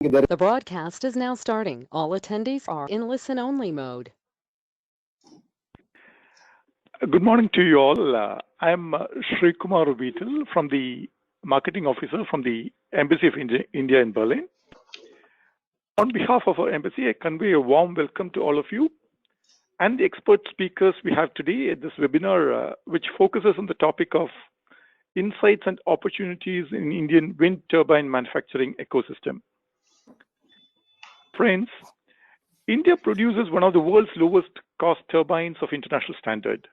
The broadcast is now starting. All attendees are in listen-only mode. Good morning to you all. I'm Sri Kumar Vital from the Marketing Officer from the Embassy of India in Berlin. On behalf of our embassy, I convey a warm welcome to all of you and the expert speakers we have today at this webinar, which focuses on the topic of insights and opportunities in Indian wind turbine manufacturing ecosystem. Friends, India produces one of the world's lowest cost turbines of international standard.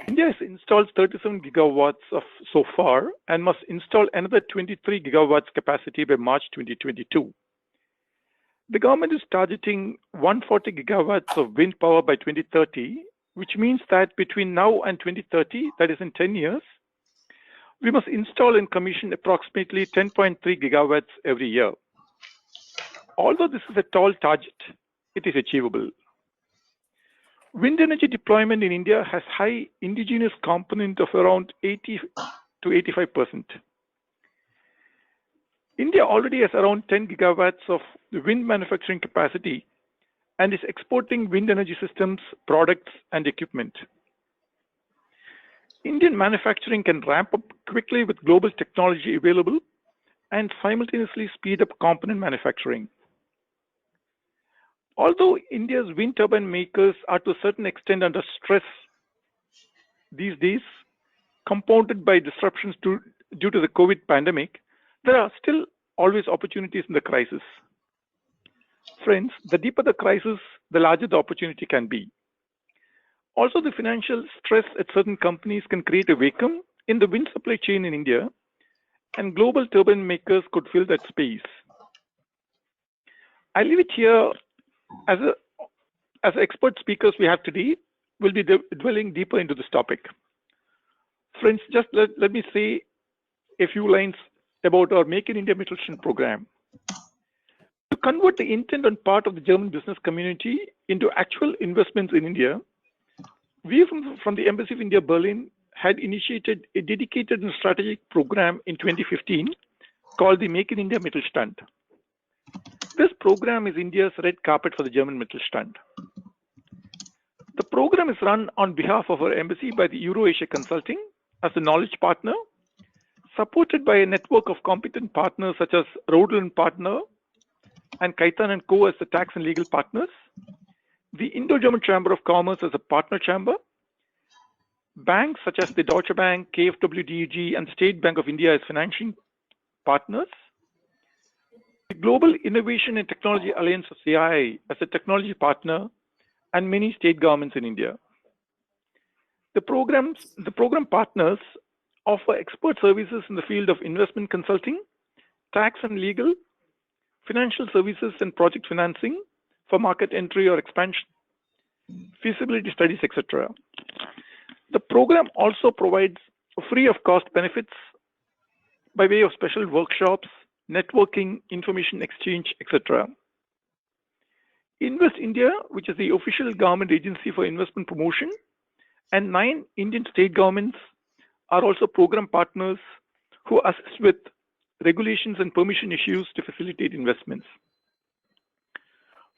India has installed 37 gigawatts of so far and must install another 23 gigawatts capacity by March 2022. The government is targeting 140 gigawatts of wind power by 2030, which means that between now and 2030, that is in 10 years, we must install and commission approximately 10.3 gigawatts every year. Although this is a tall target, it is achievable. Wind energy deployment in India has high indigenous component of around 80 to 85%. India already has around 10 gigawatts of wind manufacturing capacity and is exporting wind energy systems, products, and equipment. Indian manufacturing can ramp up quickly with global technology available and simultaneously speed up component manufacturing. Although India's wind turbine makers are to a certain extent under stress these days, compounded by disruptions due to the COVID pandemic, there are still always opportunities in the crisis. Friends, the deeper the crisis, the larger the opportunity can be. Also, the financial stress at certain companies can create a vacuum in the wind supply chain in India, and global turbine makers could fill that space. I leave it here as expert speakers we have today will be dwelling deeper into this topic. Friends, just let me say a few lines about our Make in India Mittelstand program. To convert the intent on part of the German business community into actual investments in India, we from the Embassy of India Berlin had initiated a dedicated and strategic program in 2015 called the Make in India Mittelstand. This program is India's red carpet for the German Mittelstand. The program is run on behalf of our embassy by the EuroAsia Consulting as a knowledge partner, supported by a network of competent partners such as Rodel & Partner and Kaitan & Co. as the tax and legal partners, the Indo-German Chamber of Commerce as a partner chamber, banks such as the Deutsche Bank, KfW DEG, and State Bank of India as financing partners, the Global Innovation and Technology Alliance of CII as a technology partner, and many state governments in India. The program partners offer expert services in the field of investment consulting, tax and legal, financial services and project financing for market entry or expansion, feasibility studies, etc. The program also provides free of cost benefits by way of special workshops, networking, information exchange, etc. Invest India, which is the official government agency for investment promotion, and 9 Indian state governments are also program partners who assist with regulations and permission issues to facilitate investments.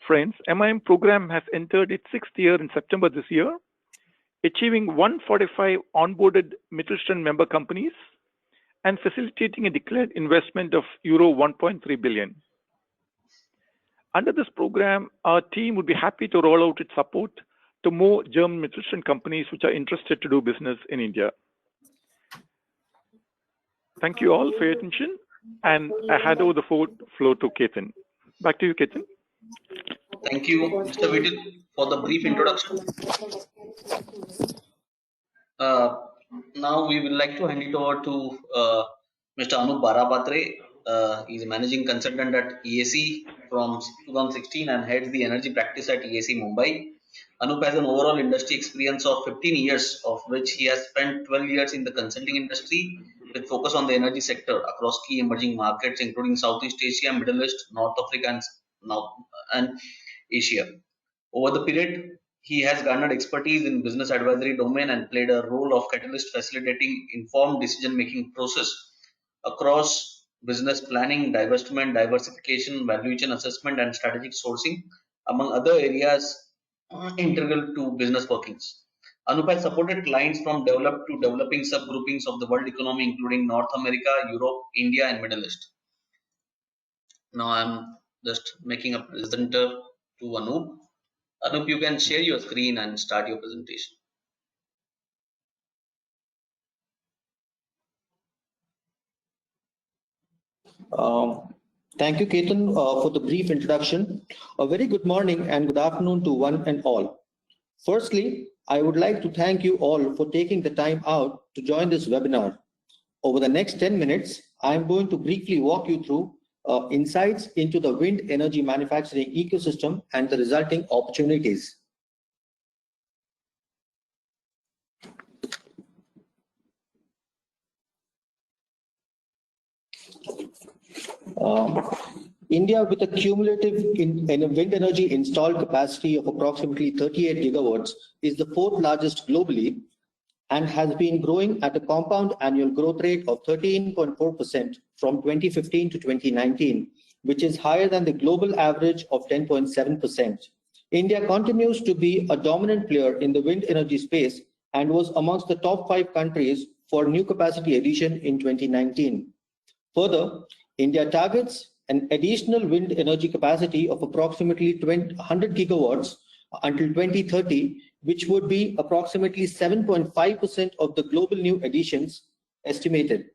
Friends, MIM program has entered its 6th year in September this year, achieving 145 onboarded Mittelstand member companies and facilitating a declared investment of euro 1.3 billion. Under this program, our team would be happy to roll out its support to more German Mittelstand companies which are interested to do business in India. Thank you all for your attention, and I hand over the floor to Ketan. Back to you, Ketan. Thank you, Mr. Vital, for the brief introduction. Now we would like to hand it over to Mr. Anup Barapatre. He is a managing consultant at EAC from 2016 and heads the energy practice at EAC Mumbai. Anup has an overall industry experience of 15 years, of which he has spent 12 years in the consulting industry with focus on the energy sector across key emerging markets, including Southeast Asia, Middle East, North Africa, and Asia. Over the period, he has garnered expertise in business advisory domain and played a role of catalyst facilitating informed decision-making process across business planning, divestment, diversification, value chain assessment, and strategic sourcing, among other areas integral to business workings. Anup has supported clients from developed to developing subgroupings of the world economy, including North America, Europe, India, and Middle East. Now I'm just making a presenter to Anup. Anup, you can share your screen and start your presentation. Thank you, Ketan, for the brief introduction. A very good morning and good afternoon to one and all. Firstly, I would like to thank you all for taking the time out to join this webinar. Over the next 10 minutes, I am going to briefly walk you through insights into the wind energy manufacturing ecosystem and the resulting opportunities. India, with a cumulative wind energy installed capacity of approximately 38 gigawatts, is the fourth largest globally and has been growing at a compound annual growth rate of 13.4% from 2015 to 2019, which is higher than the global average of 10.7%. India continues to be a dominant player in the wind energy space and was amongst the top 5 countries for new capacity addition in 2019. Further, India targets an additional wind energy capacity of approximately 100 gigawatts until 2030, which would be approximately 7.5% of the global new additions estimated.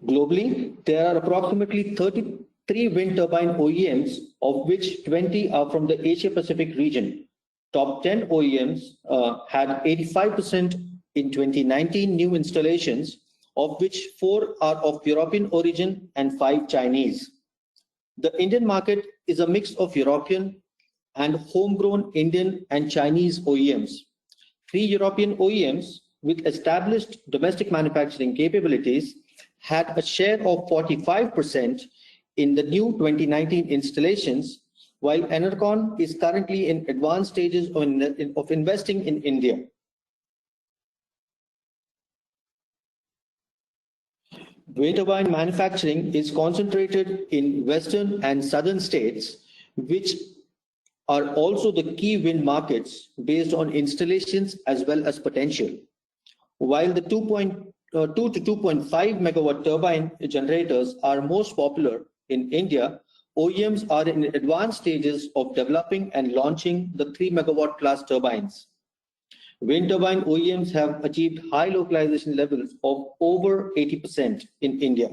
Globally, there are approximately 33 wind turbine OEMs, of which 20 are from the Asia Pacific region. Top 10 OEMs had 85% in 2019 new installations, of which 4 are of European origin and 5 Chinese. The Indian market is a mix of European and homegrown Indian and Chinese OEMs. 3 European OEMs with established domestic manufacturing capabilities had a share of 45% in the new 2019 installations, while Enercon is currently in advanced stages of investing in India. Wind turbine manufacturing is concentrated in western and southern states, which are also the key wind markets based on installations as well as potential. While the 2.2 to 2.5 megawatt turbine generators are most popular in India, OEMs are in advanced stages of developing and launching the 3 megawatt class turbines. Wind turbine OEMs have achieved high localization levels of over 80% in India.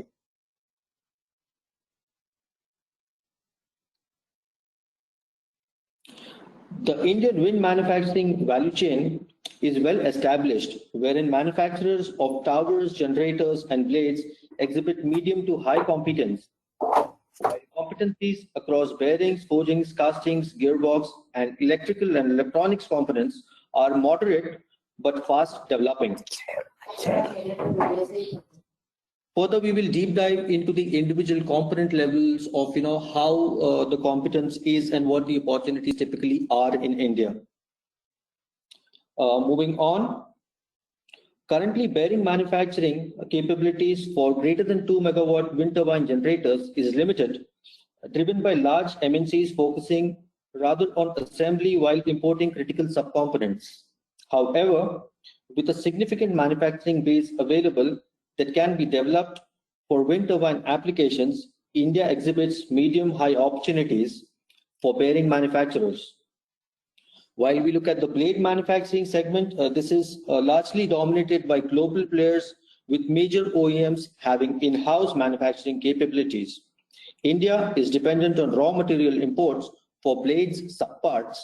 The Indian wind manufacturing value chain is well established, wherein manufacturers of towers, generators, and blades exhibit medium to high competence. Competencies across bearings, forgings, castings, gearbox, and electrical and electronics components are moderate but fast developing. Further, we will deep dive into the individual component levels of how the competence is and what the opportunities typically are in India. Moving on, currently bearing manufacturing capabilities for greater than 2 megawatt wind turbine generators is limited, driven by large MNCs focusing rather on assembly while importing critical subcomponents. However, with a significant manufacturing base available that can be developed for wind turbine applications, India exhibits medium-high opportunities for bearing manufacturers. While we look at the blade manufacturing segment, this is largely dominated by global players with major OEMs having in-house manufacturing capabilities. India is dependent on raw material imports for blades subparts.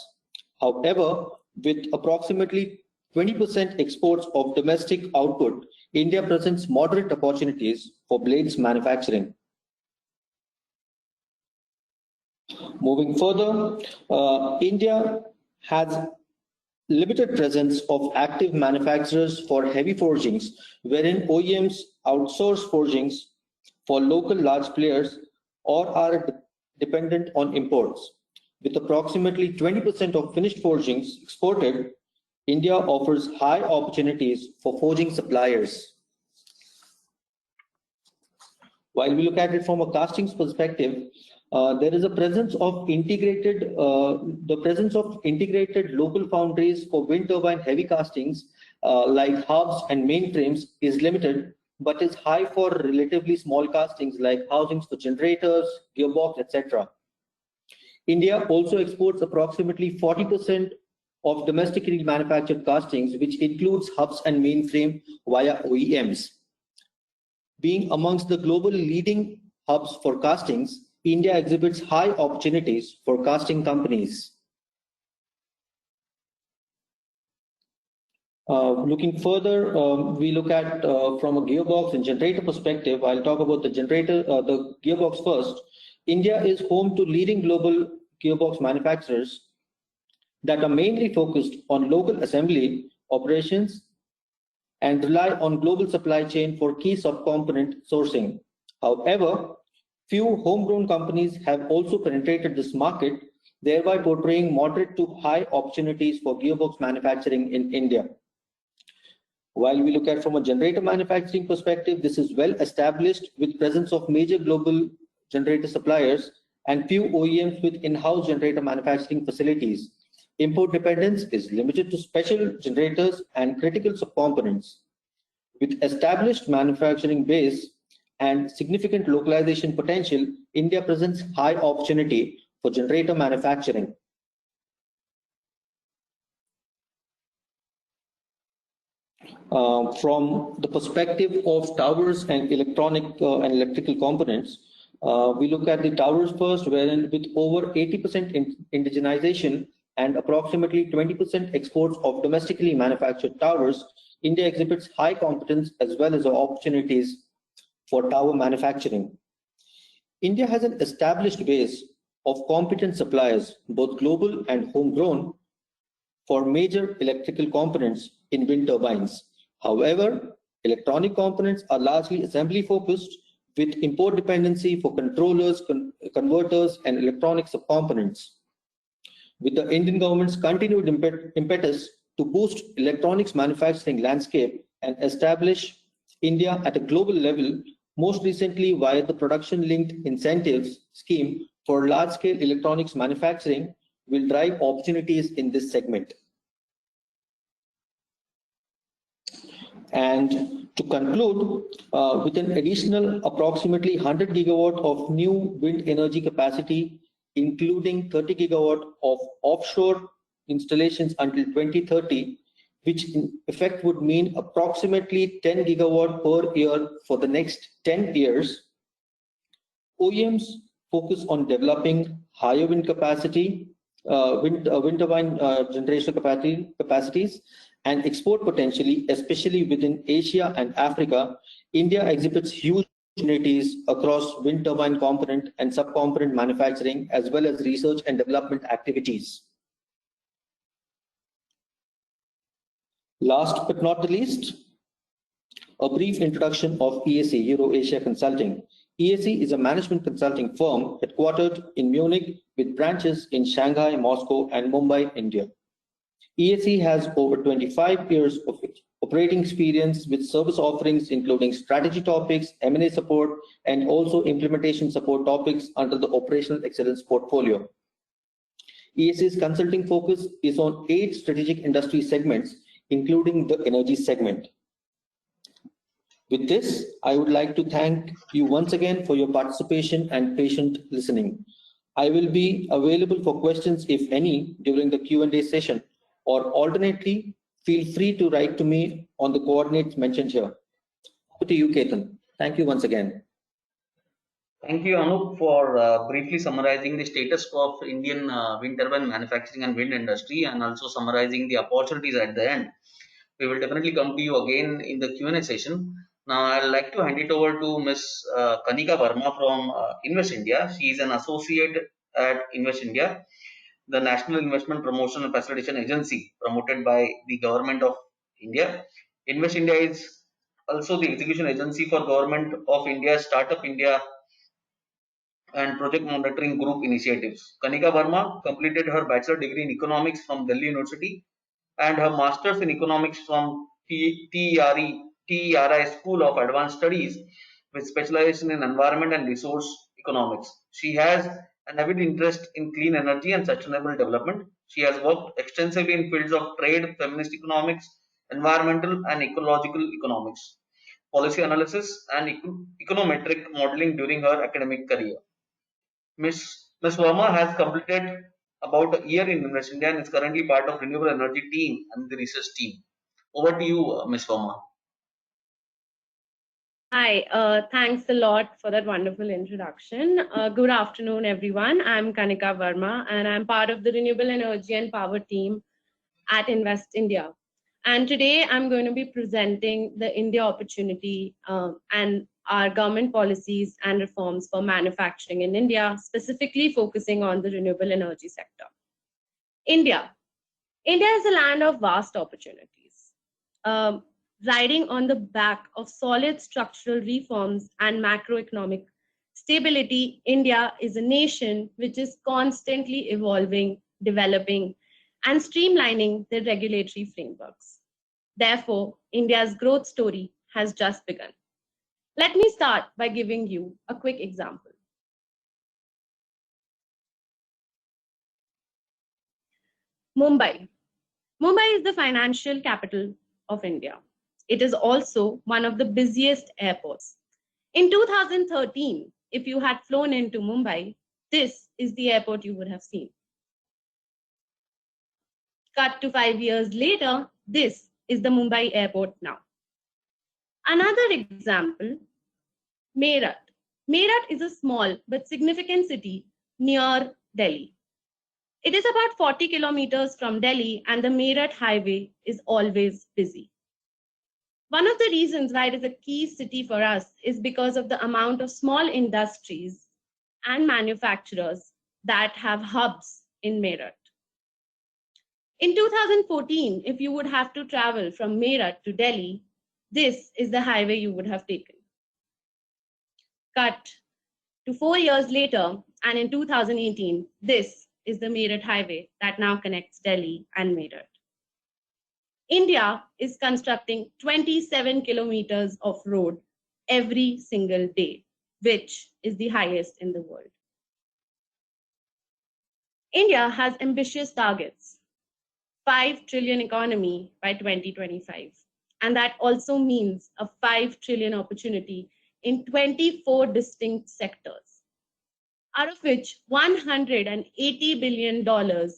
However, with approximately 20% exports of domestic output, India presents moderate opportunities for blades manufacturing. Moving further, India has limited presence of active manufacturers for heavy forgings, wherein OEMs outsource forgings for local large players or are dependent on imports. With approximately 20% of finished forgings exported, India offers high opportunities for forging suppliers. While we look at it from a castings perspective, there is a presence of integrated local foundries for wind turbine heavy castings like hubs and mainframes is limited, but is high for relatively small castings like housings for generators, gearbox, etc. India also exports approximately 40% of domestically manufactured castings, which includes hubs and mainframe via OEMs. Being amongst the global leading hubs for castings, India exhibits high opportunities for casting companies. Looking further, we look at from a gearbox and generator perspective. I'll talk about the gearbox first. India is home to leading global gearbox manufacturers that are mainly focused on local assembly operations and rely on global supply chain for key subcomponent sourcing. However, few homegrown companies have also penetrated this market, thereby portraying moderate to high opportunities for gearbox manufacturing in India. While we look at from a generator manufacturing perspective, this is well established with presence of major global generator suppliers and few OEMs with in-house generator manufacturing facilities. Import dependence is limited to special generators and critical subcomponents. With established manufacturing base and significant localization potential, India presents high opportunity for generator manufacturing. From the perspective of towers and electrical components, we look at the towers first, wherein with over 80% indigenization and approximately 20% exports of domestically manufactured towers, India exhibits high competence as well as opportunities for tower manufacturing. India has an established base of competent suppliers, both global and homegrown, for major electrical components in wind turbines. However, electronic components are largely assembly focused, with import dependency for controllers, converters, and electronic subcomponents. With the Indian government's continued impetus to boost electronics manufacturing landscape and establish India at a global level, most recently via the production-linked incentives scheme for large-scale electronics manufacturing, will drive opportunities in this segment. And to conclude, with an additional approximately 100 gigawatt of new wind energy capacity, including 30 gigawatt of offshore installations until 2030, which in effect would mean approximately 10 gigawatt per year for the next 10 years, OEMs focus on developing higher wind capacity, wind turbine generation capacities, and export potentially, especially within Asia and Africa. India exhibits huge opportunities across wind turbine component and subcomponent manufacturing, as well as research and development activities. Last but not the least, a brief introduction of EAC, Euro-Asia Consulting. EAC is a management consulting firm headquartered in Munich with branches in Shanghai, Moscow, and Mumbai, India. EAC has over 25 years of operating experience with service offerings including strategy topics, M&A support, and also implementation support topics under the operational excellence portfolio. EAC's consulting focus is on 8 strategic industry segments, including the energy segment. With this, I would like to thank you once again for your participation and patient listening. I will be available for questions, if any, during the Q&A session, or alternately, feel free to write to me on the coordinates mentioned here. Over to you, Ketan. Thank you once again. Thank you, Anup, for briefly summarizing the status of Indian wind turbine manufacturing and wind industry, and also summarizing the opportunities at the end. We will definitely come to you again in the Q&A session. Now, I'd like to hand it over to Ms. Kanika Verma from Invest India. She is an associate at Invest India, the National Investment Promotion and Facilitation Agency promoted by the Government of India. Invest India is also the execution agency for Government of India, Startup India, and Project Monitoring Group initiatives. Kanika Verma completed her bachelor degree in economics from Delhi University and her master's in economics from TERI School of Advanced Studies with specialization in environment and resource economics. She has an avid interest in clean energy and sustainable development. She has worked extensively in fields of trade, feminist economics, environmental and ecological economics, policy analysis, and econometric modeling during her academic career. Ms. Verma has completed about a year in Invest India and is currently part of renewable energy team and the research team. Over to you, Ms. Verma. Hi, thanks a lot for that wonderful introduction. Good afternoon, everyone. I'm Kanika Verma, and I'm part of the Renewable Energy and Power team at Invest India. And today I'm going to be presenting the India opportunity and our government policies and reforms for manufacturing in India, specifically focusing on the renewable energy sector. India is a land of vast opportunities. Riding on the back of solid structural reforms and macroeconomic stability, India is a nation which is constantly evolving, developing, and streamlining their regulatory frameworks. Therefore, India's growth story has just begun. Let me start by giving you a quick example. Mumbai. Mumbai is the financial capital of India. It is also one of the busiest airports. In 2013, if you had flown into Mumbai, this is the airport you would have seen. Cut to 5 years later, this is the Mumbai airport now. Another example, Meerut. Meerut is a small but significant city near Delhi. It is about 40 kilometers from Delhi, and the Meerut highway is always busy. One of the reasons why it is a key city for us is because of the amount of small industries and manufacturers that have hubs in Meerut. In 2014, if you would have to travel from Meerut to Delhi, this is the highway you would have taken. Cut to 4 years later, and in 2018, this is the Meerut highway that now connects Delhi and Meerut. India is constructing 27 kilometers of road every single day, which is the highest in the world. India has ambitious targets, 5 trillion economy by 2025. And that also means a 5 trillion opportunity in 24 distinct sectors, out of which $180 billion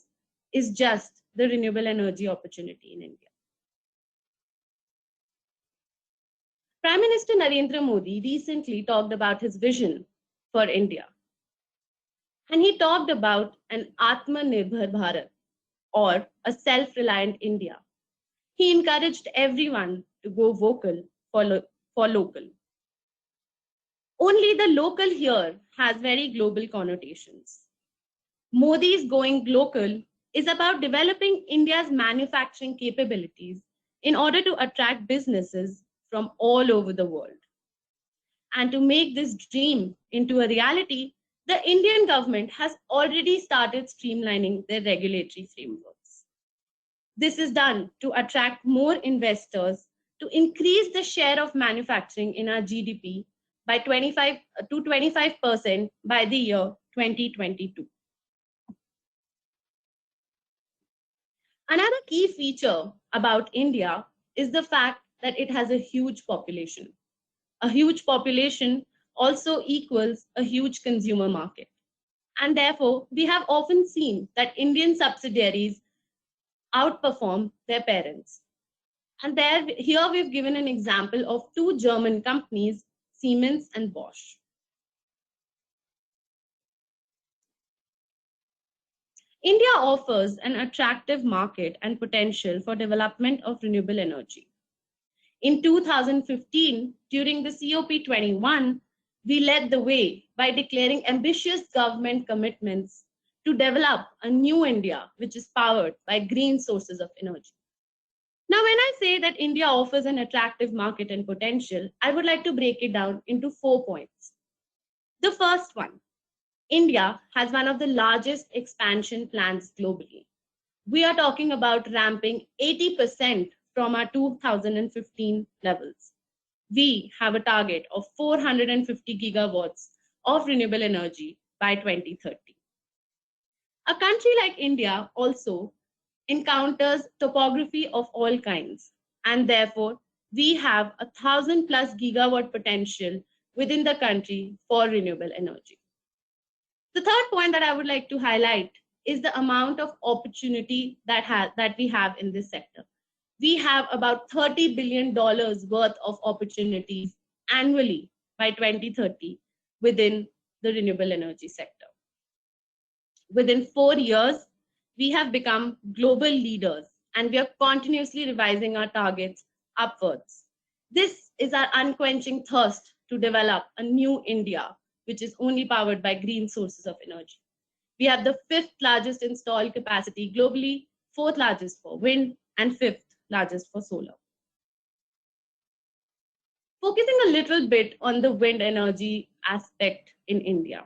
is just the renewable energy opportunity in India. Prime Minister Narendra Modi recently talked about his vision for India. And he talked about an Atmanirbhar Bharat, or a self-reliant India. He encouraged everyone to go vocal for local. Only the local here has very global connotations. Modi's going local is about developing India's manufacturing capabilities in order to attract businesses from all over the world. And to make this dream into a reality, the Indian government has already started streamlining their regulatory frameworks. This is done to attract more investors, to increase the share of manufacturing in our GDP by 25% by the year 2022. Another key feature about India is the fact that it has a huge population. A huge population also equals a huge consumer market. And therefore, we have often seen that Indian subsidiaries outperform their parents. And here we've given an example of two German companies, Siemens and Bosch. India offers an attractive market and potential for development of renewable energy. In 2015, during the COP21, we led the way by declaring ambitious government commitments to develop a new India, which is powered by green sources of energy. Now, when I say that India offers an attractive market and potential, I would like to break it down into 4 points. The first one, India has one of the largest expansion plans globally. We are talking about ramping 80% from our 2015 levels. we have a target of 450 gigawatts of renewable energy by 2030. A country like India also encounters topography of all kinds, and therefore we have 1,000+ gigawatt potential within the country for renewable energy. The third point that I would like to highlight is the amount of opportunity that we have in this sector. We have about $30 billion worth of opportunities annually by 2030 within the renewable energy sector. Within 4 years, we have become global leaders and we are continuously revising our targets upwards. This is our unquenching thirst to develop a new India, which is only powered by green sources of energy. We have the 5th largest installed capacity globally, 4th largest for wind, and 5th largest for solar. Focusing a little bit on the wind energy aspect in India.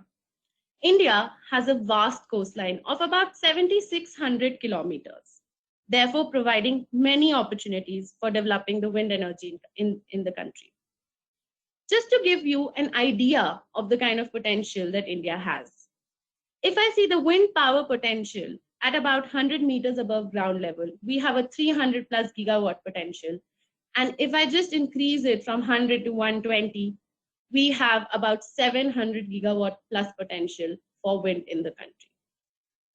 India has a vast coastline of about 7,600 kilometers, therefore providing many opportunities for developing the wind energy in the country. Just to give you an idea of the kind of potential that India has. If I see the wind power potential at about 100 meters above ground level, we have a 300+ gigawatt potential. And if I just increase it from 100 to 120, we have about 700 gigawatt plus potential for wind in the country.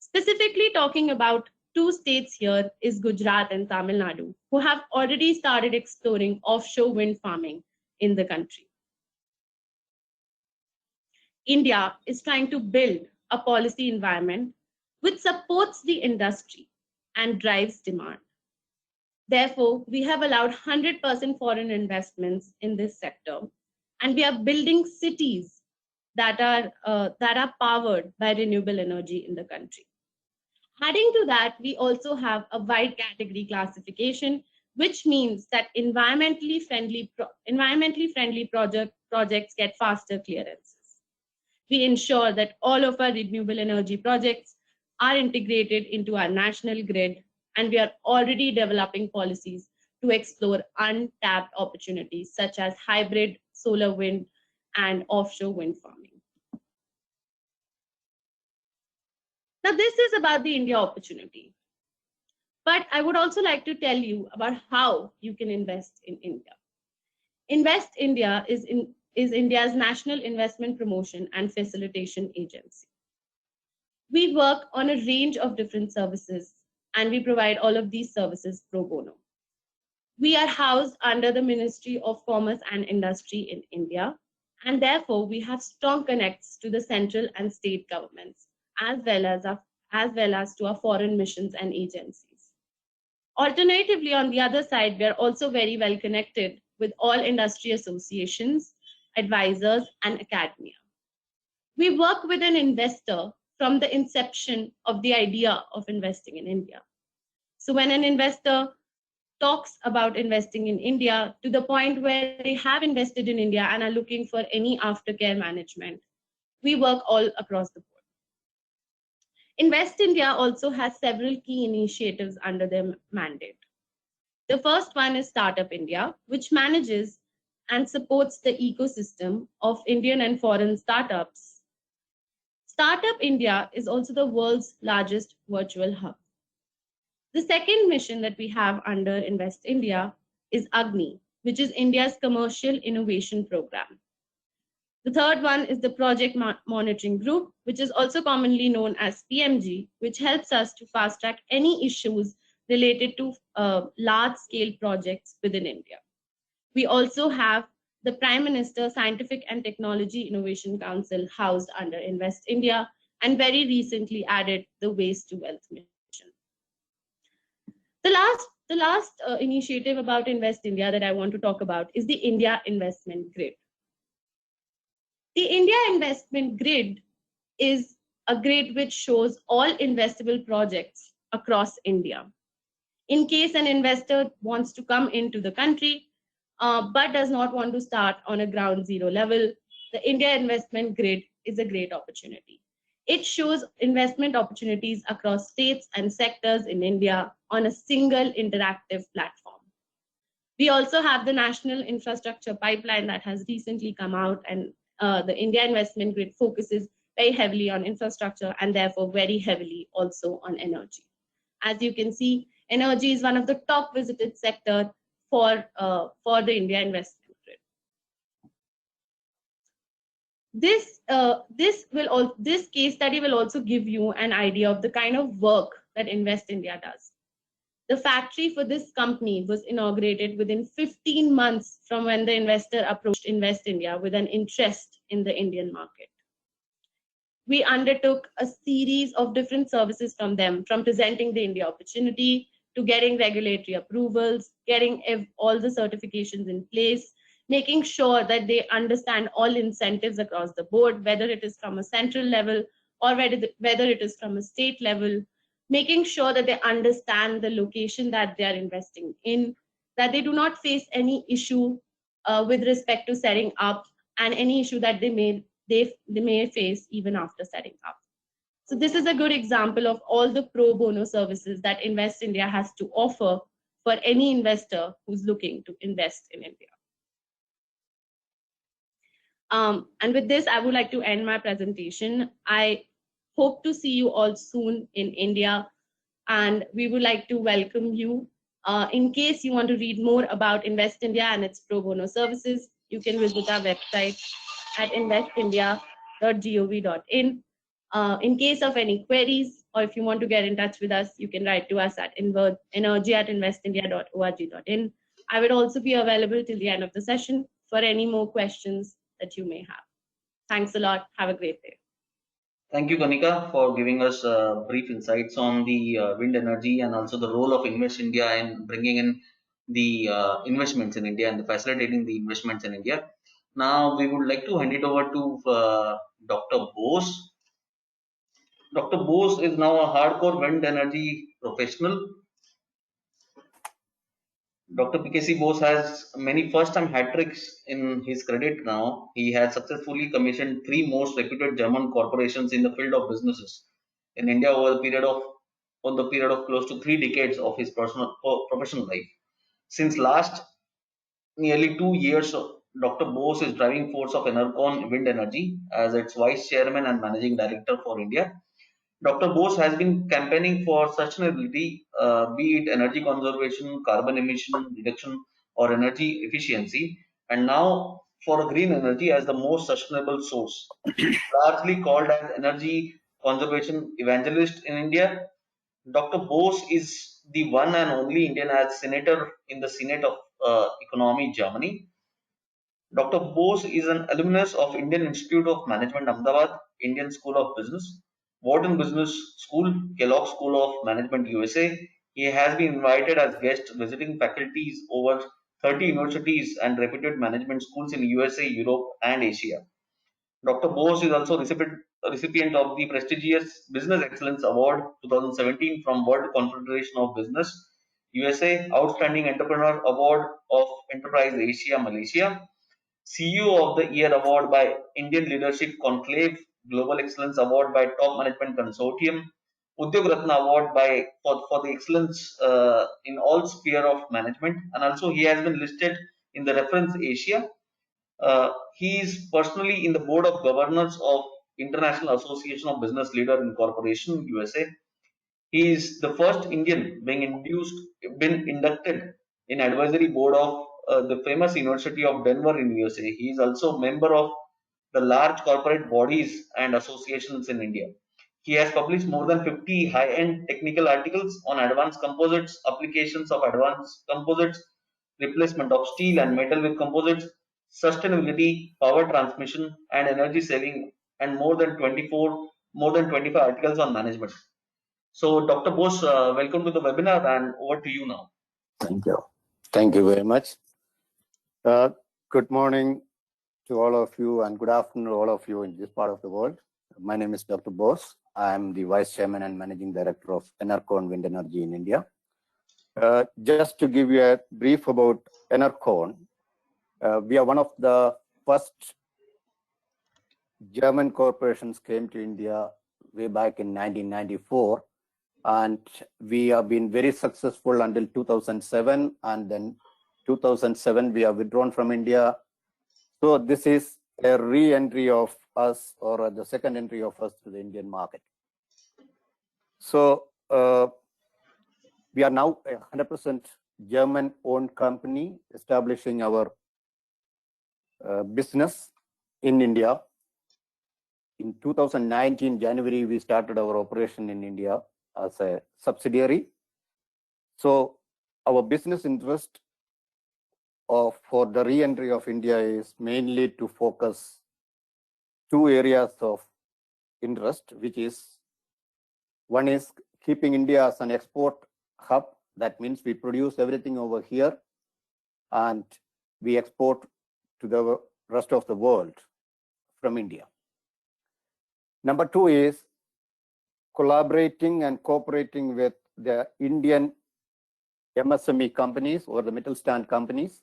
Specifically talking about 2 states here is Gujarat and Tamil Nadu, who have already started exploring offshore wind farming in the country. India is trying to build a policy environment which supports the industry and drives demand. Therefore, we have allowed 100% foreign investments in this sector, and we are building cities that are powered by renewable energy in the country. Adding to that, we also have a wide category classification, which means that environmentally friendly projects get faster clearances. We ensure that all of our renewable energy projects are integrated into our national grid, and we are already developing policies to explore untapped opportunities such as hybrid solar wind and offshore wind farming. Now, this is about the India opportunity, but I would also like to tell you about how you can invest in India. Invest India is India's national investment promotion and facilitation agency. We work on a range of different services, and we provide all of these services pro bono. We are housed under the Ministry of Commerce and Industry in India, and therefore we have strong connects to the central and state governments, as well as to our foreign missions and agencies. Alternatively, on the other side, we are also very well connected with all industry associations, advisors, and academia. We work with an investor from the inception of the idea of investing in India. So when an investor talks about investing in India to the point where they have invested in India and are looking for any aftercare management, we work all across the board. Invest India also has several key initiatives under their mandate. The first one is Startup India, which manages and supports the ecosystem of Indian and foreign startups. Startup India is also the world's largest virtual hub. The second mission that we have under Invest India is Agni, which is India's commercial innovation program. The third one is the Project Monitoring Group, which is also commonly known as PMG, which helps us to fast track any issues related to large-scale projects within India. We also have the Prime Minister Scientific and Technology Innovation Council housed under Invest India, and very recently added the Waste to Wealth mission. The last initiative about Invest India that I want to talk about is the India Investment Grid. The India Investment Grid is a grid which shows all investable projects across India. In case an investor wants to come into the country, but does not want to start on a ground zero level, the India Investment Grid is a great opportunity. It shows investment opportunities across states and sectors in India on a single interactive platform. We also have the national infrastructure pipeline that has recently come out, and the India investment grid focuses very heavily on infrastructure and therefore very heavily also on energy. As you can see, energy is one of the top visited sector for the India investment grid. This case study will also give you an idea of the kind of work that Invest India does. The factory for this company was inaugurated within 15 months from when the investor approached Invest India with an interest in the Indian market. We undertook a series of different services from them, from presenting the India opportunity to getting regulatory approvals, getting all the certifications in place, making sure that they understand all incentives across the board, whether it is from a central level or whether it is from a state level, making sure that they understand the location that they are investing in, that they do not face any issue with respect to setting up, and any issue that they may face even after setting up. So this is a good example of all the pro bono services that Invest India has to offer for any investor who's looking to invest in India. And with this, I would like to end my presentation. I hope to see you all soon in India, and we would like to welcome you. In case you want to read more about Invest India and its pro bono services, you can visit our website at investindia.gov.in. In case of any queries, or if you want to get in touch with us, you can write to us at energy@investindia.org.in. I will also be available till the end of the session for any more questions that you may have. Thanks a lot. Have a great day. Thank you, Kanika, for giving us brief insights on the wind energy and also the role of Invest India in bringing in the investments in India and facilitating the investments in India. Now, we would like to hand it over to Dr. Bose. Dr. Bose is now a hardcore wind energy professional. Dr. PKC Bose has many first-time hat tricks in his credit now. He has successfully commissioned 3 most reputed German corporations in the field of businesses in India over the period of close to 3 decades of his professional life. Since last nearly 2 years, Dr. Bose is driving force of Enercon Wind Energy as its vice chairman and managing director for India. Dr. Bose has been campaigning for sustainability, be it energy conservation, carbon emission reduction, or energy efficiency, and now for green energy as the most sustainable source. Largely called as energy conservation evangelist in India, Dr. Bose is the one and only Indian as senator in the Senate of Economy, Germany. Dr. Bose is an alumnus of Indian Institute of Management, Ahmedabad, Indian School of Business, Wharton Business School, Kellogg School of Management, USA. He has been invited as guest visiting faculties over 30 universities and reputed management schools in USA, Europe, and Asia. Dr. Bose is also recipient of the prestigious Business Excellence Award 2017 from World Confederation of Business, USA, Outstanding Entrepreneur Award of Enterprise Asia, Malaysia, CEO of the Year Award by Indian Leadership Conclave, Global Excellence Award by Top Management Consortium, Udyog Ratna Award for the excellence in all sphere of management, and also he has been listed in the Reference Asia. He is personally in the board of governors of International Association of Business Leader Incorporation, USA. He is the first Indian been inducted in advisory board of the famous University of Denver in USA. He is also a member of the large corporate bodies and associations in India. He has published more than 50 high-end technical articles on advanced composites, applications of advanced composites, replacement of steel and metal with composites, sustainability, power transmission, and energy saving, and more than 25 articles on management. So, Dr. Bose, welcome to the webinar, and over to you now. Thank you. Thank you very much. Good morning to all of you, and good afternoon to all of you in this part of the world. My name is Dr. Bose. I am the Vice Chairman and Managing Director of Enercon Wind Energy in India. Just to give you a brief about Enercon, we are one of the first German corporations came to India way back in 1994, and we have been very successful until 2007, and then 2007, we have withdrawn from India. So this is a re-entry of us, or the second entry of us to the Indian market. So we are now a 100% German-owned company establishing our business in India. In 2019, January, we started our operation in India as a subsidiary. So our business interest for the re-entry of India is mainly to focus two areas of interest, which is, one is keeping India as an export hub. That means we produce everything over here and we export to the rest of the world from India. Number two is collaborating and cooperating with the Indian MSME companies or the Mittelstand companies.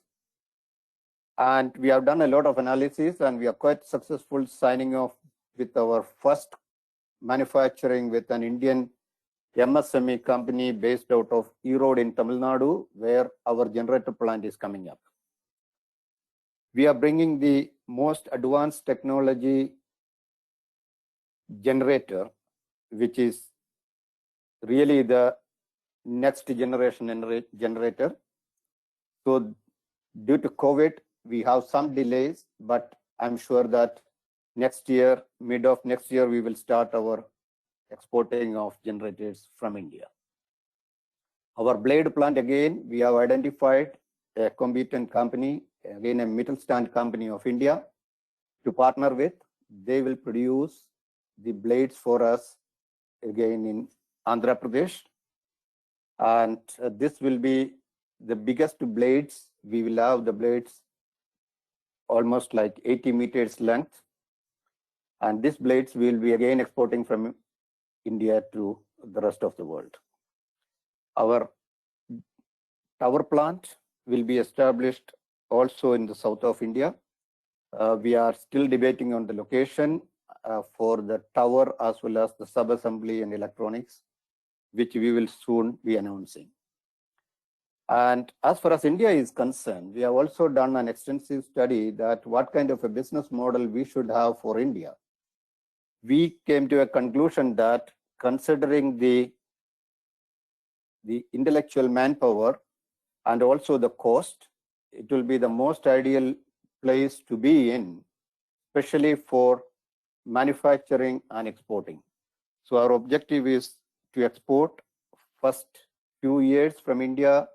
And we have done a lot of analysis and we are quite successful signing off with our first manufacturing with an Indian MSME company based out of Erode in Tamil Nadu, where our generator plant is coming up. We are bringing the most advanced technology generator, which is really the next generation generator. So due to COVID, we have some delays, but I'm sure that next year, mid of next year, we will start our exporting of generators from India. Our blade plant, again, we have identified a competent company, again a Mittelstand company of India, to partner with. They will produce the blades for us again in Andhra Pradesh. And this will be the biggest blades. We will have the blades almost like 80 meters length. And these blades we will be again exporting from India to the rest of the world. Our tower plant will be established also in the south of India. We are still debating on the location for the tower as well as the sub-assembly and electronics, which we will soon be announcing. And as far as India is concerned, we have also done an extensive study that what kind of a business model we should have for India. We came to a conclusion that considering the intellectual manpower and also the cost, it will be the most ideal place to be in, especially for manufacturing and exporting. So our objective is to export first few years from India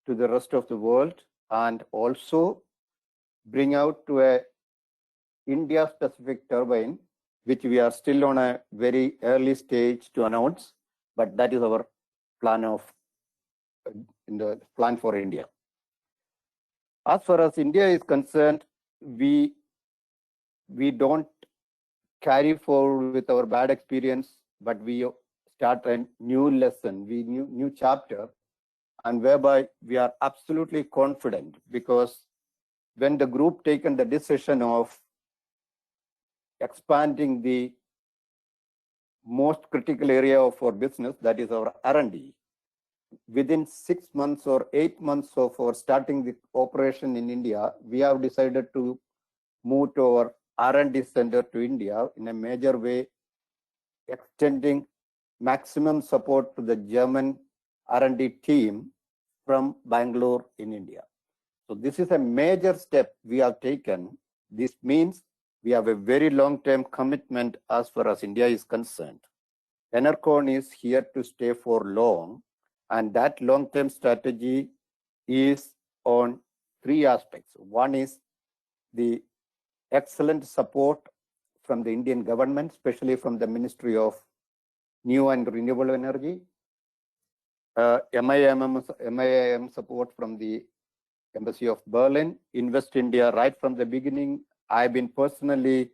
to the rest of the world, and also bring out to a India specific turbine, which we are still on a very early stage to announce, but that is our plan for India. As far as India is concerned, we don't carry forward with our bad experience, but we start a new lesson, new chapter, and whereby we are absolutely confident, because when the group taken the decision of expanding the most critical area of our business, that is our R&D, within 6 months or 8 months of our starting the operation in India, we have decided to move to our R&D center to India in a major way, extending maximum support to the German R&D team from Bangalore in India. So this is a major step we have taken. This means we have a very long-term commitment as far as India is concerned. Enercon is here to stay for long, and that long-term strategy is on 3 aspects. One is the excellent support from the Indian government, especially from the Ministry of New and Renewable Energy, MIIM support from the Embassy of Berlin, Invest India. Right from the beginning, I've been personally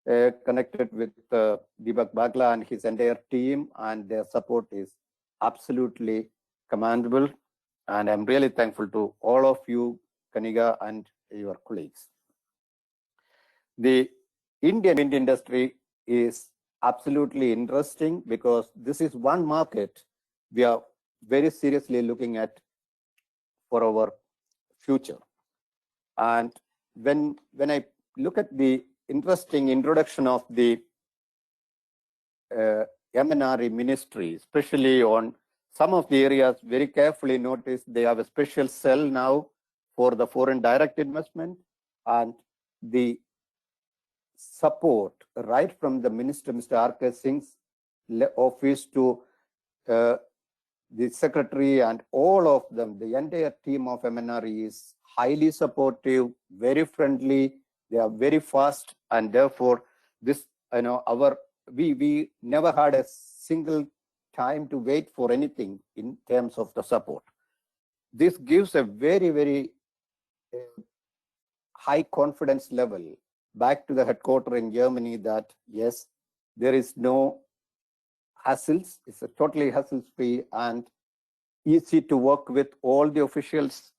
connected with Deepak Bagla and his entire team, and their support is absolutely commendable. And I'm really thankful to all of you, Kanika, and your colleagues. The Indian wind industry is absolutely interesting, because this is one market we are very seriously looking at for our future. And when I look at the interesting introduction of the MNRE ministry, especially on some of the areas, very carefully notice they have a special cell now for the foreign direct investment, and the support right from the minister, Mr. R.K. Singh's office to the secretary and all of them, the entire team of MNRE is highly supportive, very friendly. They are very fast, and therefore this, we never had a single time to wait for anything in terms of the support. This gives a very, very high confidence level back to the headquarters in Germany that yes, there is no hassles. It's a totally hassle-free and easy to work with all the officials,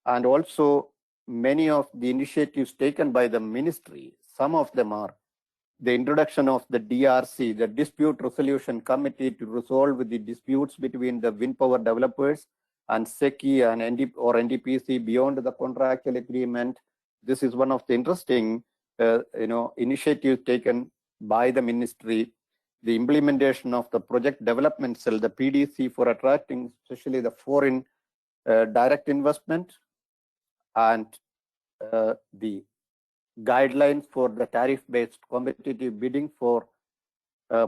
and also many of the initiatives taken by the ministry. Some of them are the introduction of the DRC, the Dispute Resolution Committee, to resolve the disputes between the wind power developers and SECI and NTPC beyond the contractual agreement. This is one of the interesting initiatives taken by the ministry. The implementation of the project development cell, the PDC, for attracting especially the foreign direct investment, and the guidelines for the tariff-based competitive bidding for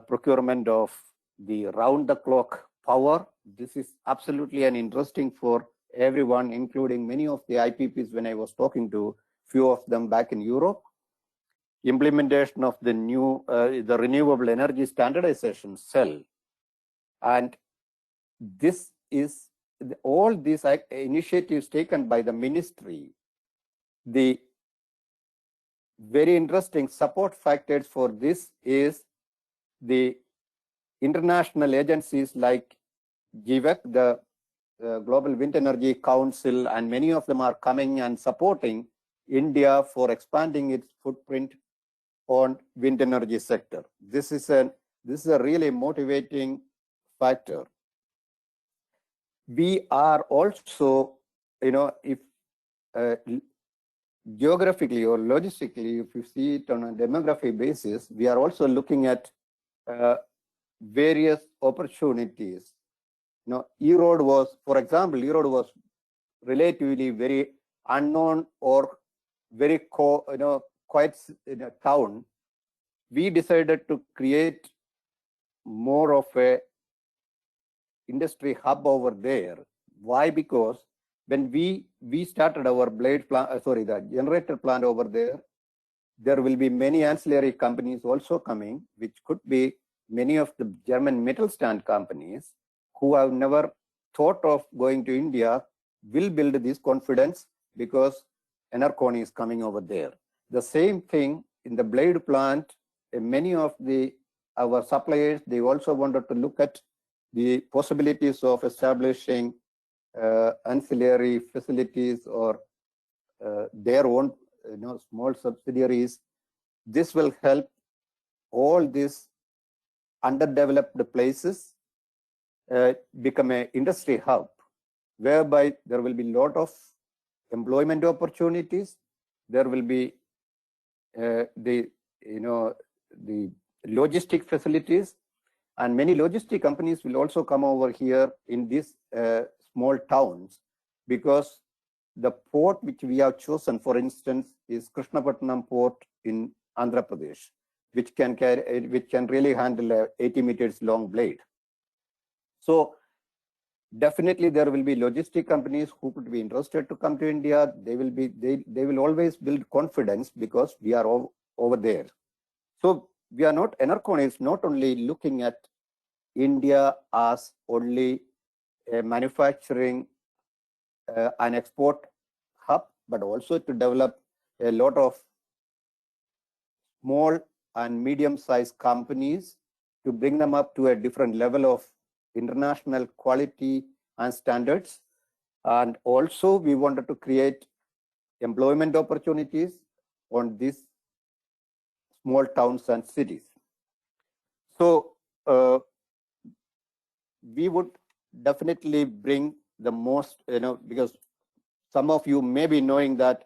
procurement of the round-the-clock power. This is absolutely an interesting for everyone, including many of the IPPs when I was talking to few of them back in Europe. Implementation of the new the renewable energy standardization cell, and this is all these initiatives taken by the ministry. The very interesting support factors for this is the international agencies like GWEC, the Global Wind Energy Council, and many of them are coming and supporting India for expanding its footprint on wind energy sector. This is a really motivating factor. We are also, if geographically or logistically, if you see it on a demography basis, we are also looking at various opportunities. Erode was, for example, Erode was relatively very unknown or very quite town. We decided to create more of a industry hub over there. Why? Because when we started our blade plant, the generator plant over there will be many ancillary companies also coming, which could be many of the German Mittelstand companies who have never thought of going to India will build this confidence because Enercon is coming over there. The same thing in the blade plant, many of our suppliers, they also wanted to look at the possibilities of establishing ancillary facilities or their own small subsidiaries. This will help all these underdeveloped places become an industry hub, whereby there will be a lot of employment opportunities. There will be the logistic facilities, and many logistic companies will also come over here in these small towns, because the port which we have chosen, for instance, is Krishnapatnam port in Andhra Pradesh, which can really handle a 80 meters long blade. So definitely there will be logistic companies who could be interested to come to India. They will always build confidence because we are over there. So we are not, Enercon is not only looking at India as only a manufacturing and export hub, but also to develop a lot of small and medium-sized companies to bring them up to a different level of international quality and standards. And also we wanted to create employment opportunities on these small towns and cities. So we would definitely bring the most, because some of you may be knowing that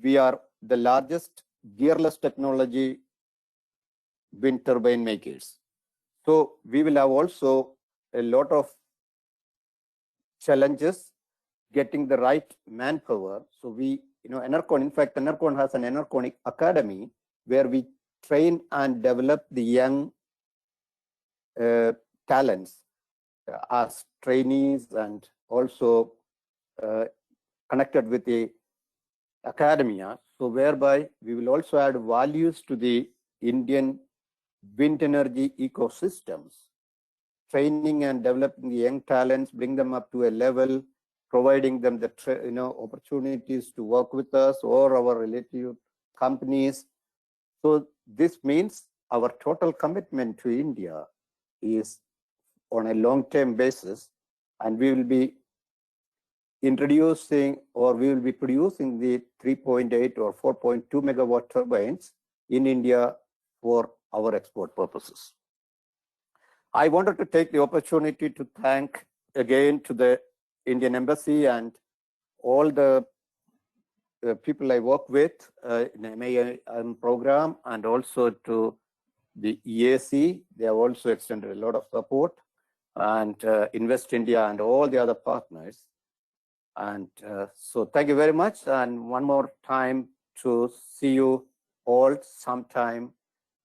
we are the largest gearless technology wind turbine makers. So we will have also a lot of challenges getting the right manpower. So we, Enercon, in fact, Enercon has an Enercon Academy where we train and develop the young talents as trainees, and also connected with the academia. So whereby we will also add values to the Indian wind energy ecosystems, training and developing the young talents, bring them up to a level, providing them the opportunities to work with us or our relative companies. So this means our total commitment to India is on a long-term basis, and we will be introducing, or we will be producing the 3.8 or 4.2 megawatt turbines in India for our export purposes. I wanted to take the opportunity to thank again to the Indian Embassy and all the people I work with in the MAM program, and also to the EAC. They have also extended a lot of support, and Invest India and all the other partners. And so thank you very much. And one more time to see you all sometime,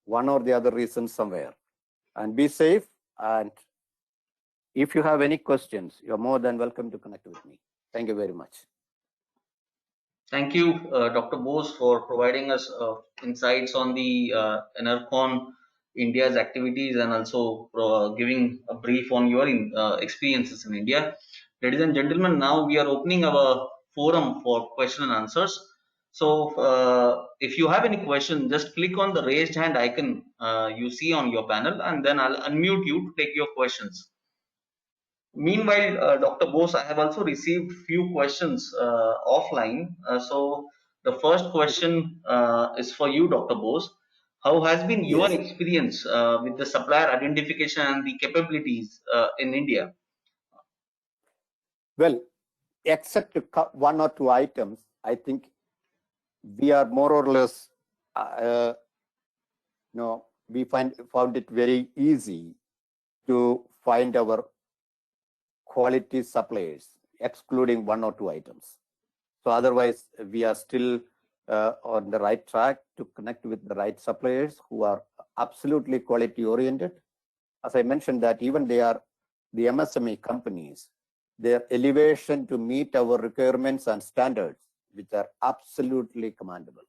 one or the other reason somewhere. And be safe. And if you have any questions, you're more than welcome to connect with me. Thank you very much. Thank you, Dr. Bose, for providing us insights on the Enercon India's activities, and also giving a brief on your experiences in India. Ladies and gentlemen, now we are opening our forum for question and answers. So if you have any question, just click on the raised hand icon you see on your panel, and then I'll unmute you to take your questions. Meanwhile, Dr. Bose, I have also received few questions offline. So the first question is for you, Dr. Bose. How has been your experience with the supplier identification and the capabilities in India? Well, except one or two items, I think we are more or less, we found it very easy to find our quality suppliers, excluding one or two items. So otherwise, we are still on the right track to connect with the right suppliers who are absolutely quality oriented. As I mentioned that even they are the MSME companies, their elevation to meet our requirements and standards, which are absolutely commendable.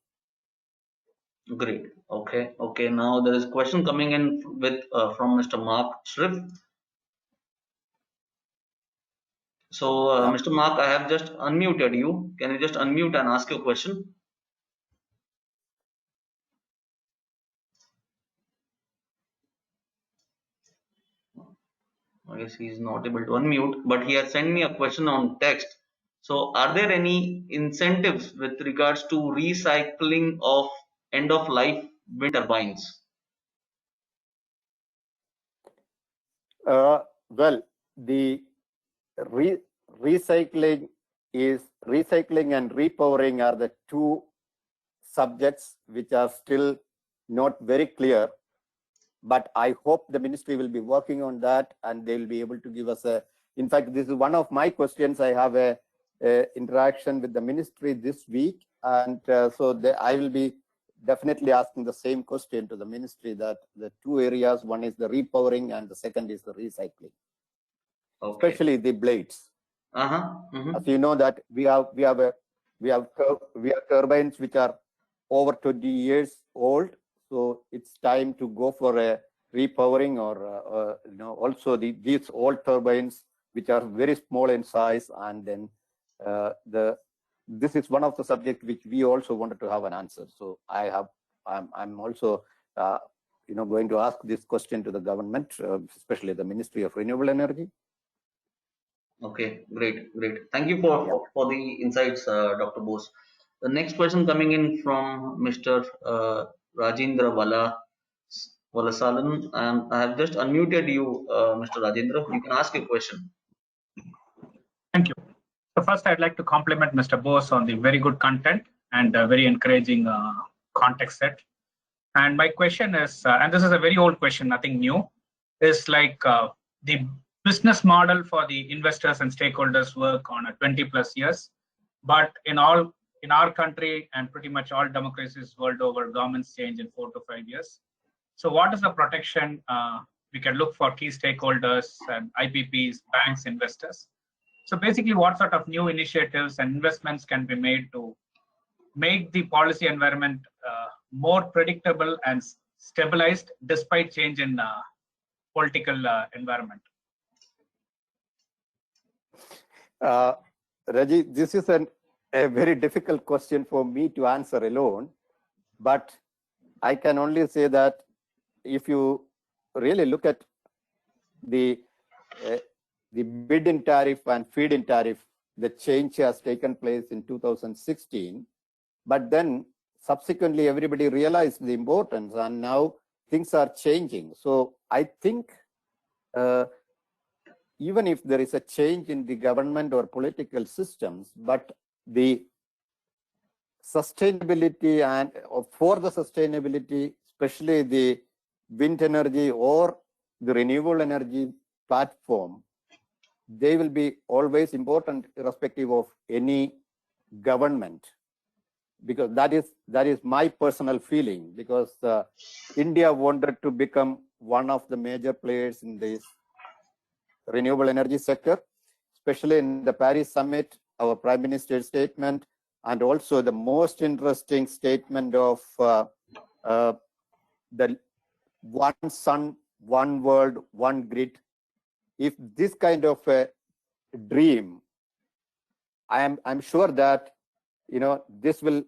Great. Okay. Now there is a question coming in with from Mr. Mark Shrift. So, Mr. Mark, I have just unmuted you. Can you just unmute and ask your question? I guess he is not able to unmute, but he has sent me a question on text. So, are there any incentives with regards to recycling of end-of-life wind turbines? Well, the recycling and repowering are the two subjects which are still not very clear, but I hope the ministry will be working on that, and they will be able to give us in fact, this is one of my questions. I have a interaction with the ministry this week, and so I will be definitely asking the same question to the ministry, that the two areas, one is the repowering and the second is the recycling. Okay. Especially the blades. As you know that we have turbines which are over 20 years old, so it's time to go for a repowering, or also these old turbines which are very small in size, and then this is one of the subjects which we also wanted to have an answer. So I'm also going to ask this question to the government, especially the Ministry of Renewable Energy. Okay, great. Thank you for the insights, Dr. Bose. The next question coming in from Mr. Rajendra Valasalan, and I have just unmuted you, Mr. Rajendra. You can ask your question. Thank you. So first, I'd like to compliment Mr. Bose on the very good content and very encouraging context set. And my question is, and this is a very old question, nothing new, is like the business model for the investors and stakeholders work on a 20 plus years, but in our country and pretty much all democracies world over, governments change in 4 to 5 years. So what is the protection we can look for key stakeholders and IPPs, banks, investors? So basically, what sort of new initiatives and investments can be made to make the policy environment more predictable and stabilized despite change in political environment? Raji, this is a very difficult question for me to answer alone, but I can only say that if you really look at the bid-in tariff and feed-in tariff, the change has taken place in 2016, but then subsequently everybody realized the importance and now things are changing. So I think even if there is a change in the government or political systems, but the sustainability and for the sustainability, especially the wind energy or the renewable energy platform, they will be always important irrespective of any government, because that is my personal feeling, because India wanted to become one of the major players in this renewable energy sector, especially in the Paris summit, our Prime Minister's statement, and also the most interesting statement of the one sun, one world, one grid. If this kind of a dream, I'm sure that this will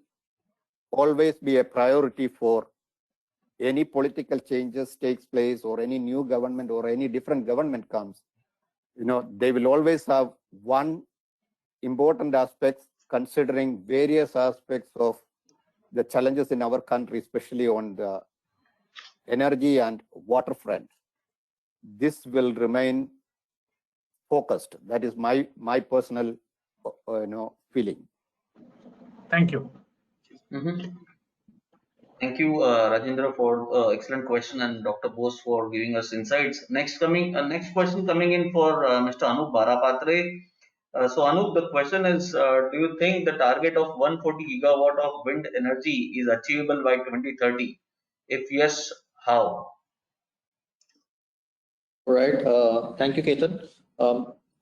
always be a priority for any political changes takes place or any new government or any different government comes. They will always have one important aspect considering various aspects of the challenges in our country, especially on the energy and water front. This will remain focused. That is my personal feeling. Thank you. Thank you, Rajendra, for excellent question, and Dr. Bose for giving us insights. Next question coming in for Mr. Anup Barapatre. So Anup, the question is, do you think the target of 140 gigawatt of wind energy is achievable by 2030? If yes, how? All right. Thank you, Ketan.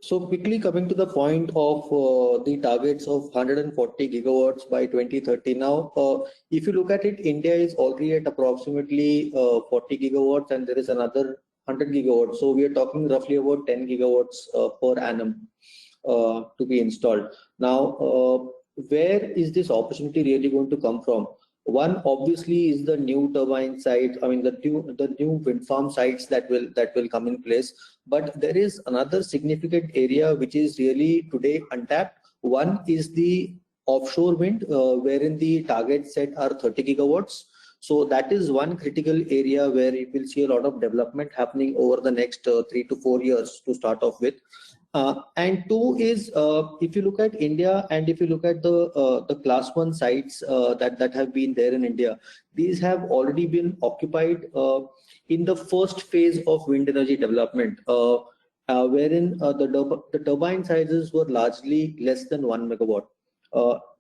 So quickly coming to the point of the targets of 140 gigawatts by 2030. Now, if you look at it, India is already at approximately 40 gigawatts, and there is another 100 gigawatts. So we are talking roughly about 10 gigawatts per annum to be installed. Now, where is this opportunity really going to come from? One obviously is the new turbine site. I mean, the new wind farm sites that will come in place. But there is another significant area which is really today untapped. One is the offshore wind, wherein the target set are 30 gigawatts. So that is one critical area where you will see a lot of development happening over the next 3 to 4 years to start off with. And two is, if you look at India and if you look at the class 1 sites that have been there in India, these have already been occupied in the first phase of wind energy development, wherein the turbine sizes were largely less than 1 megawatt.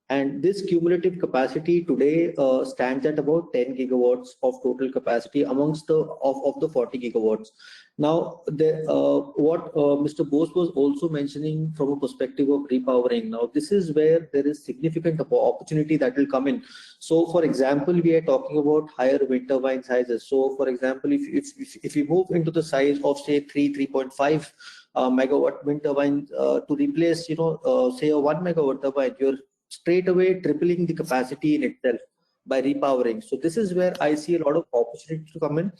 And this cumulative capacity today stands at about 10 gigawatts of total capacity amongst of the 40 gigawatts. Now, what Mr. Bose was also mentioning from a perspective of repowering. Now, this is where there is significant opportunity that will come in. So, for example, we are talking about higher wind turbine sizes. So, for example, if we move into the size of say 3.5 megawatt wind turbine to replace, say a 1 megawatt turbine, you're straight away tripling the capacity in itself by repowering. So this is where I see a lot of opportunity to come in,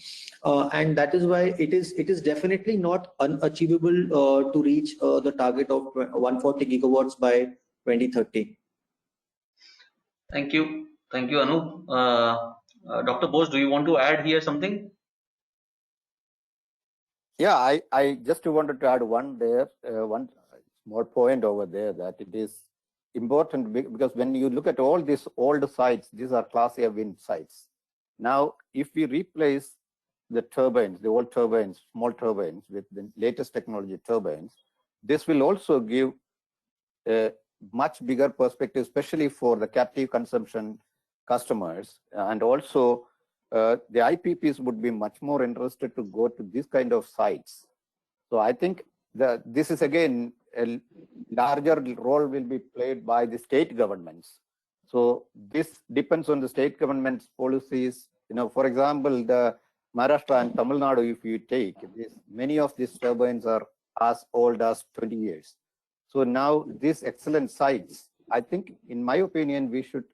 and that is why it is definitely not unachievable to reach the target of 140 gigawatts by 2030. Thank you, Anup. Dr. Bose, do you want to add here something? Yeah, I just wanted to add one small point over there that it is important because when you look at all these old sites, these are Class A wind sites. Now, if we replace the turbines, the old turbines, small turbines with the latest technology turbines, this will also give a much bigger perspective, especially for the captive consumption customers. And also the IPPs would be much more interested to go to this kind of sites. So I think this is again a larger role will be played by the state governments. So this depends on the state government's policies. For example, the Maharashtra and Tamil Nadu, if you take this, many of these turbines are as old as 20 years. So now these excellent sites, I think, in my opinion, we should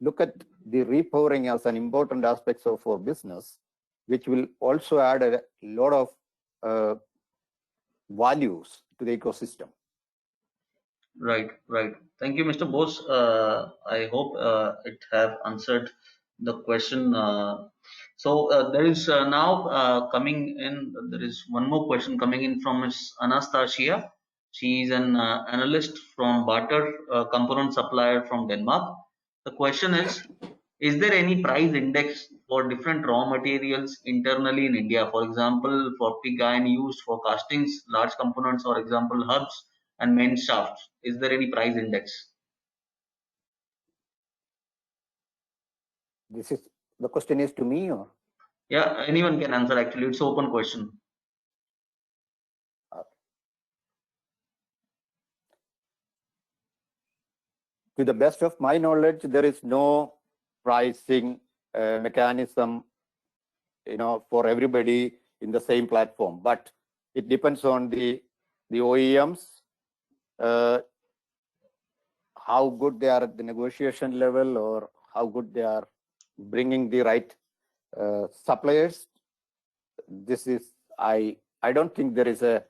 look at the repowering as an important aspect of our business, which will also add a lot of values to the ecosystem. Right. Thank you, Mr. Bose. I hope it have answered the question. So there is now coming in. There is one more question coming in from Ms. Anastasia. She is an analyst from Barter, component supplier from Denmark. The question is there any price index for different raw materials internally in India? For example, for pig iron used for castings, large components, for example, hubs and main shafts. Is there any price index? The question is to me, or? Yeah, anyone can answer actually. It's an open question. To the best of my knowledge, there is no pricing mechanism, for everybody in the same platform. But it depends on the OEMs, how good they are at the negotiation level, or how good they are bringing the right suppliers. This is I don't think there is a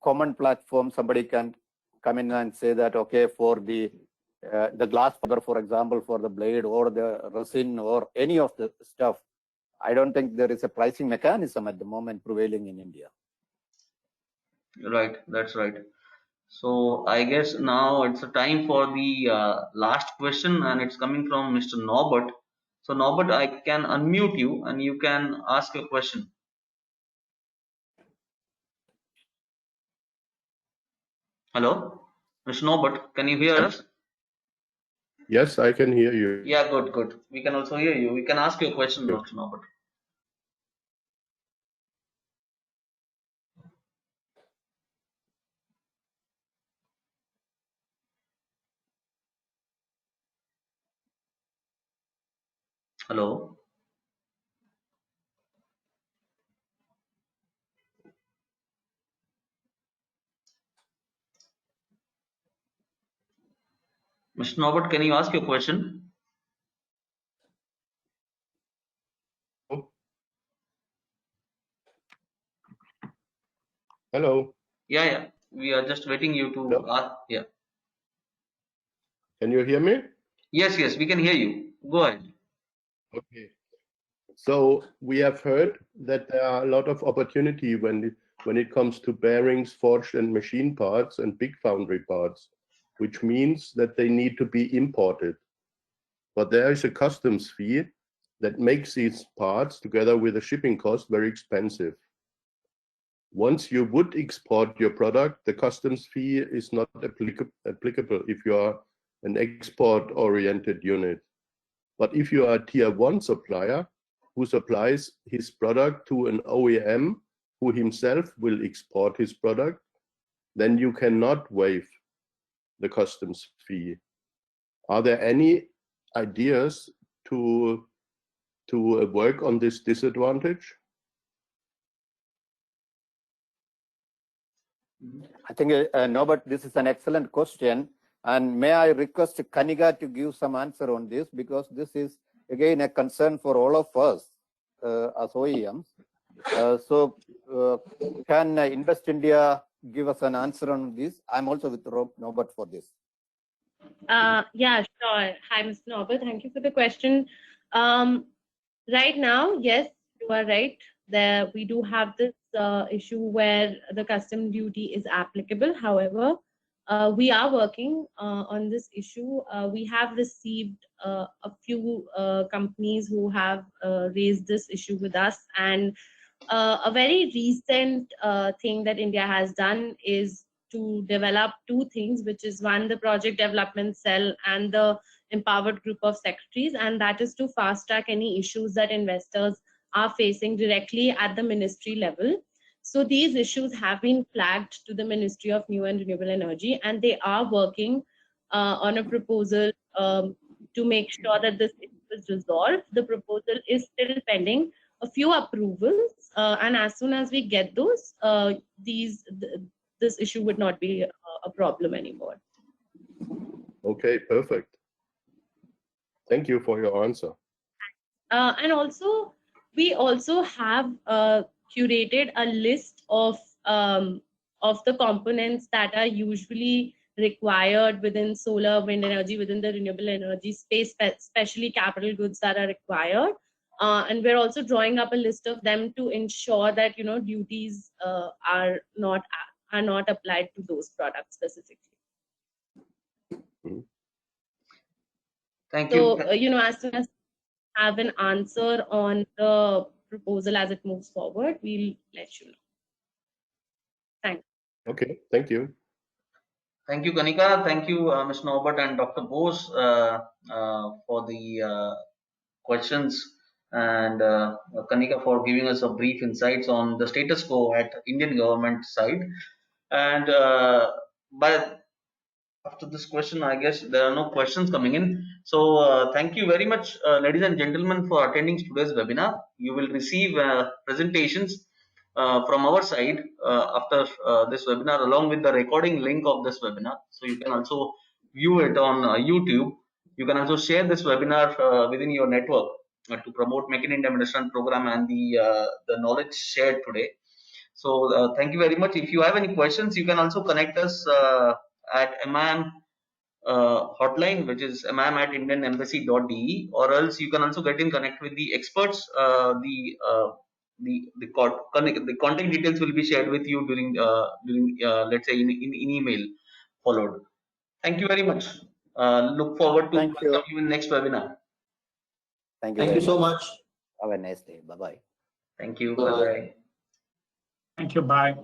common platform. Somebody can come in and say that, okay, for the glass fiber, for example, for the blade or the resin or any of the stuff, I don't think there is a pricing mechanism at the moment prevailing in India. Right, that's right. So I guess now it's a time for the last question, and it's coming from Mr. Norbert. So Norbert, I can unmute you and you can ask your question. Hello, Mr. Norbert, can you hear us? Yes, I can hear you. Yeah, good. We can also hear you. We can ask your question, Mr. Norbert. Hello. Mr. Norbert, can you ask your question? Hello. Yeah. We are just waiting you to ask. Yeah. Can you hear me? Yes, we can hear you. Go ahead. Okay. So we have heard that there are a lot of opportunity when it comes to bearings, forged and machine parts and big foundry parts, which means that they need to be imported. But there is a customs fee that makes these parts, together with the shipping cost, very expensive. Once you would export your product, the customs fee is not applicable if you are an export-oriented unit. But if you are a tier 1 supplier who supplies his product to an OEM who himself will export his product, then you cannot waive the customs fee. Are there any ideas to work on this disadvantage? I think, Norbert, this is an excellent question. And may I request Kanika to give some answer on this, because this is, again, a concern for all of us as OEMs. Can Invest India give us an answer on this? I'm also with Norbert for this. Yeah, sure. Hi, Mr. Norbert. Thank you for the question. Right now, yes, you are right. We do have this issue where the custom duty is applicable. However, We are working on this issue. We have received a few companies who have raised this issue with us, and a very recent thing that India has done is to develop two things, which is one, the project development cell and the empowered group of secretaries, and that is to fast track any issues that investors are facing directly at the ministry level. So these issues have been flagged to the Ministry of New and Renewable Energy, and they are working on a proposal to make sure that this issue is resolved. The proposal is still pending a few approvals, and as soon as we get those, this issue would not be a problem anymore. Okay, perfect. Thank you for your answer. And also, we also have curated a list of the components that are usually required within solar, wind energy, within the renewable energy space, especially capital goods that are required. And we're also drawing up a list of them to ensure that duties are not applied to those products specifically. Thank you. So as soon as we have an answer on the proposal as it moves forward, we'll let you know. Thanks. Okay, thank you. Thank you, Kanika. Thank you, Mr. Norbert and Dr. Bose, for the questions, and Kanika for giving us a brief insights on the status quo at Indian government side. And but after this question, I guess there are no questions coming in. So thank you very much, ladies and gentlemen, for attending today's webinar. You will receive presentations from our side after this webinar, along with the recording link of this webinar. So you can also view it on YouTube. You can also share this webinar within your network to promote Make in India Investment Program and the knowledge shared today. So thank you very much. If you have any questions, you can also connect us at MIM hotline, which is mim@indianembassy.de, or else you can also get in connect with the experts. The contact details will be shared with you during let's say in email followed. Thank you very much. Look forward to welcome you in next webinar. Thank you. Thank you so much. Have a nice day. Bye bye. Thank you. Bye. Bye. Thank you. Bye.